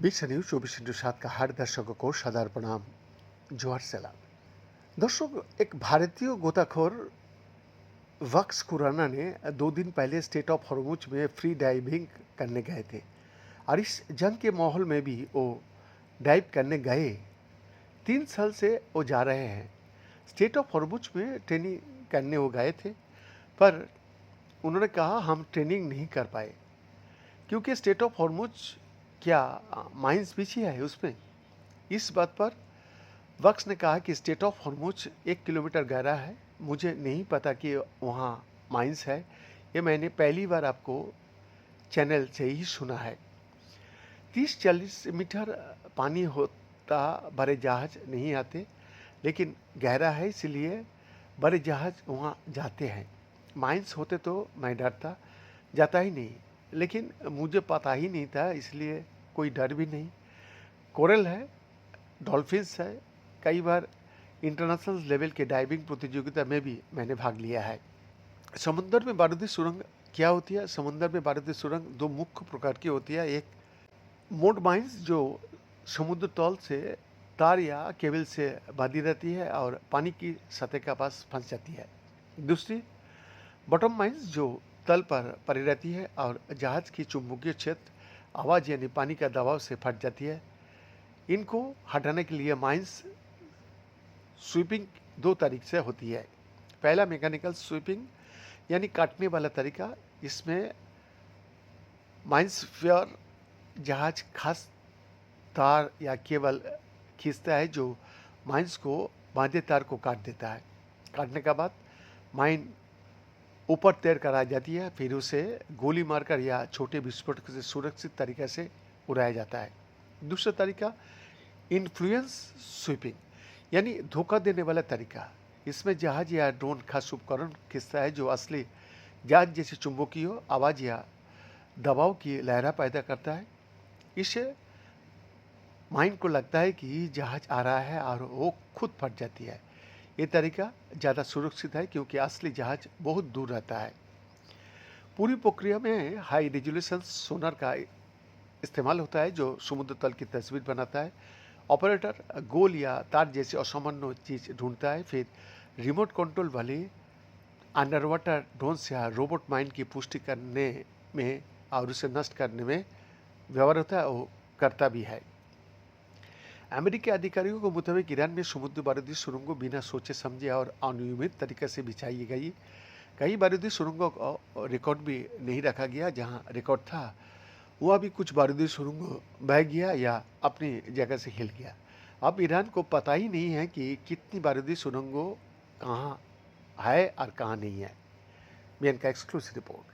বিশ্ব নিউজ 24/7 का हर दर्शकों को सादर प्रणाम। जोहार सलाम। दर्शक, एक भारतीय गोताखोर वक्स खुराना ने 2 दिन पहले स्टेट ऑफ हॉर्मुज में फ्री डाइविंग करने गए थे और इस जंग के माहौल में भी वो डाइव करने गए। 3 साल से वो जा रहे हैं। स्टेट ऑफ हॉर्मुज में ट्रेनिंग करने वो गए थे, पर उन्होंने कहा हम ट्रेनिंग नहीं कर पाए क्योंकि स्टेट ऑफ हॉर्मुज क्या माइंस पीछे है उसमें। इस बात पर वक्स ने कहा कि स्टेट ऑफ हॉर्मुज 1 किलोमीटर गहरा है। मुझे नहीं पता कि वहाँ माइंस है। ये मैंने पहली बार आपको चैनल से ही सुना है। 30-40 मीटर पानी होता बड़े जहाज नहीं आते, लेकिन गहरा है इसलिए बड़े जहाज वहाँ जाते हैं। माइंस होते तो मैं डरता, जाता ही नहीं, लेकिन मुझे पता ही नहीं था, इसलिए कोई डर भी नहीं। कोरल है, डॉल्फिन्स है। कई बार इंटरनेशनल लेवल के डाइविंग प्रतियोगिता में भी मैंने भाग लिया है। समुद्र में बारूदी सुरंग क्या होती है? समुद्र में बारूदी सुरंग 2 मुख्य प्रकार की होती है। एक मोड माइंस जो समुद्र तल से तार या केबल से बांधी रहती है और पानी की सतह के पास फंस जाती है। दूसरी बॉटम माइंस जो तल पर पड़ी रहती है और जहाज की चुंबकीय क्षेत्र आवाज़ यानी पानी का दबाव से फट जाती है। इनको हटाने के लिए माइंस स्वीपिंग 2 तरीके से होती है। पहला मैकेनिकल स्वीपिंग यानी काटने वाला तरीका। इसमें माइंस फेयर जहाज खास तार या केबल खींचता है जो माइंस को बांधे तार को काट देता है। काटने के बाद माइन ऊपर तैर कर आ जाती है, फिर उसे गोली मारकर या छोटे विस्फोटक से सुरक्षित तरीके से उड़ाया जाता है। दूसरा तरीका इन्फ्लुएंस स्वीपिंग यानी धोखा देने वाला तरीका। इसमें जहाज या ड्रोन खास उपकरण खींचता है जो असली जहाज जैसी चुंबकीय आवाज़ या दबाव की लहरा पैदा करता है। इससे माइंड को लगता है कि जहाज आ रहा है और वो खुद फट जाती है। ये तरीका ज़्यादा सुरक्षित है क्योंकि असली जहाज बहुत दूर रहता है। पूरी प्रक्रिया में हाई रेजोल्यूशन सोनार का इस्तेमाल होता है जो समुद्र तल की तस्वीर बनाता है। ऑपरेटर गोल या तार जैसी असामान्य चीज़ ढूंढता है, फिर रिमोट कंट्रोल वाली अंडर वाटर ड्रोन्स या रोबोट माइंड की पुष्टि करने में और उसे नष्ट करने में व्यवहार होता है, वो करता भी है। अमेरिकी अधिकारियों के मुताबिक ईरान में समुद्र बारूदी सुरंगों बिना सोचे समझे और अनियमित तरीके से बिछाई गई। कई बारूदी सुरंगों का रिकॉर्ड भी नहीं रखा गया। जहां रिकॉर्ड था वह भी कुछ बारूदी सुरंग बह गया या अपनी जगह से हिल गया। अब ईरान को पता ही नहीं है कि कितनी बारूदी सुरंगों कहाँ है और कहाँ नहीं है। बीएन का एक्सक्लूसिव रिपोर्ट।